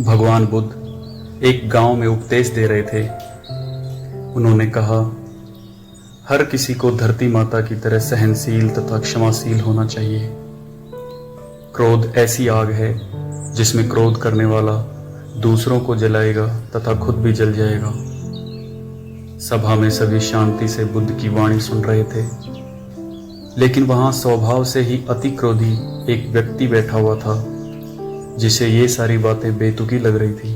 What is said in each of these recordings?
भगवान बुद्ध एक गांव में उपदेश दे रहे थे। उन्होंने कहा, हर किसी को धरती माता की तरह सहनशील तथा क्षमाशील होना चाहिए। क्रोध ऐसी आग है जिसमें क्रोध करने वाला दूसरों को जलाएगा तथा खुद भी जल जाएगा। सभा में सभी शांति से बुद्ध की वाणी सुन रहे थे, लेकिन वहां स्वभाव से ही अति क्रोधी एक व्यक्ति बैठा हुआ था जिसे ये सारी बातें बेतुकी लग रही थी।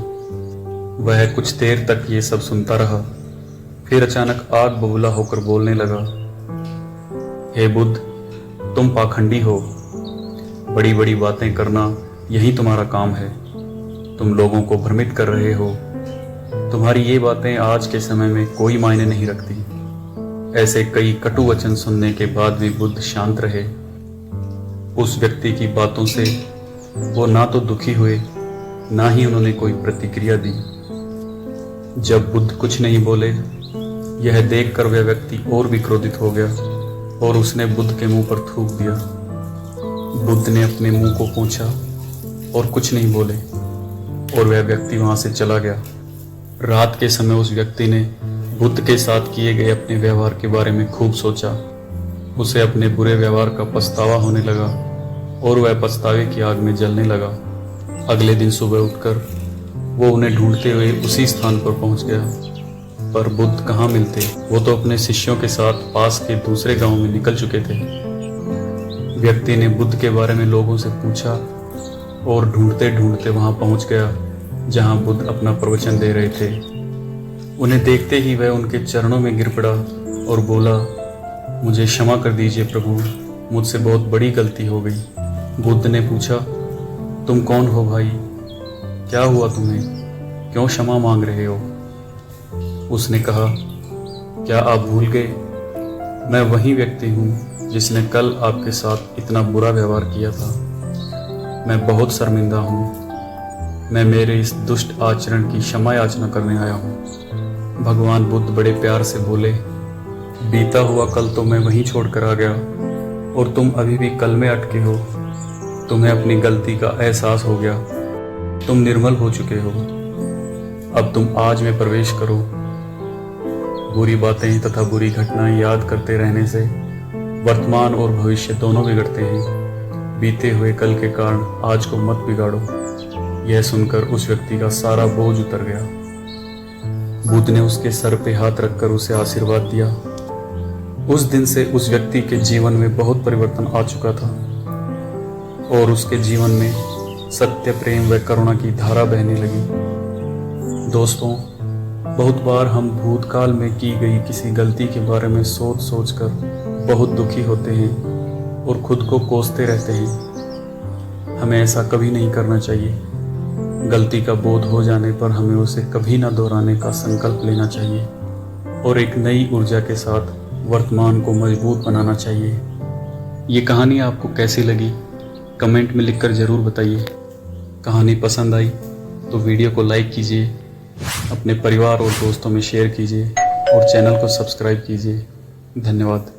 वह कुछ देर तक ये सब सुनता रहा, फिर अचानक आग बबूला होकर बोलने लगा, हे बुद्ध, तुम पाखंडी हो। बड़ी बड़ी बातें करना यही तुम्हारा काम है। तुम लोगों को भ्रमित कर रहे हो। तुम्हारी ये बातें आज के समय में कोई मायने नहीं रखती। ऐसे कई कटु वचन सुनने के बाद भी बुद्ध शांत रहे। उस व्यक्ति की बातों से वो ना तो दुखी हुए, ना ही उन्होंने कोई प्रतिक्रिया दी। जब बुद्ध कुछ नहीं बोले, यह देखकर वह व्यक्ति और भी क्रोधित हो गया और उसने बुद्ध के मुंह पर थूक दिया। बुद्ध ने अपने मुंह को पोंछा और कुछ नहीं बोले और वह व्यक्ति वहां से चला गया। रात के समय उस व्यक्ति ने बुद्ध के साथ किए गए अपने व्यवहार के बारे में खूब सोचा। उसे अपने बुरे व्यवहार का पछतावा होने लगा और वह पछतावे की आग में जलने लगा। अगले दिन सुबह उठकर वो उन्हें ढूंढते हुए उसी स्थान पर पहुंच गया, पर बुद्ध कहाँ मिलते। वो तो अपने शिष्यों के साथ पास के दूसरे गांव में निकल चुके थे। व्यक्ति ने बुद्ध के बारे में लोगों से पूछा और ढूंढते ढूंढते वहां पहुंच गया जहां बुद्ध अपना प्रवचन दे रहे थे। उन्हें देखते ही वह उनके चरणों में गिर पड़ा और बोला, मुझे क्षमा कर दीजिए प्रभु, मुझसे बहुत बड़ी गलती हो गई। बुद्ध ने पूछा, तुम कौन हो भाई? क्या हुआ तुम्हें? क्यों क्षमा मांग रहे हो? उसने कहा, क्या आप भूल गए? मैं वही व्यक्ति हूँ जिसने कल आपके साथ इतना बुरा व्यवहार किया था। मैं बहुत शर्मिंदा हूँ। मैं मेरे इस दुष्ट आचरण की क्षमा याचना करने आया हूँ। भगवान बुद्ध बड़े प्यार से बोले, बीता हुआ कल तो मैं वहीं छोड़कर आ गया और तुम अभी भी कल में अटके हो। तुम्हें अपनी गलती का एहसास हो गया। तुम निर्मल हो चुके हो। अब तुम आज में प्रवेश करो। बुरी बातें तथा बुरी घटनाएं याद करते रहने से वर्तमान और भविष्य दोनों बिगड़ते हैं। बीते हुए कल के कारण आज को मत बिगाड़ो। यह सुनकर उस व्यक्ति का सारा बोझ उतर गया। बुद्ध ने उसके सर पे हाथ रखकर उसे आशीर्वाद दिया। उस दिन से उस व्यक्ति के जीवन में बहुत परिवर्तन आ चुका था और उसके जीवन में सत्य, प्रेम व करुणा की धारा बहने लगी। दोस्तों, बहुत बार हम भूतकाल में की गई किसी गलती के बारे में सोच सोच कर बहुत दुखी होते हैं और खुद को कोसते रहते हैं। हमें ऐसा कभी नहीं करना चाहिए। गलती का बोध हो जाने पर हमें उसे कभी ना दोहराने का संकल्प लेना चाहिए और एक नई ऊर्जा के साथ वर्तमान को मजबूत बनाना चाहिए। ये कहानी आपको कैसी लगी कमेंट में लिखकर ज़रूर बताइए। कहानी पसंद आई तो वीडियो को लाइक कीजिए, अपने परिवार और दोस्तों में शेयर कीजिए और चैनल को सब्सक्राइब कीजिए। धन्यवाद।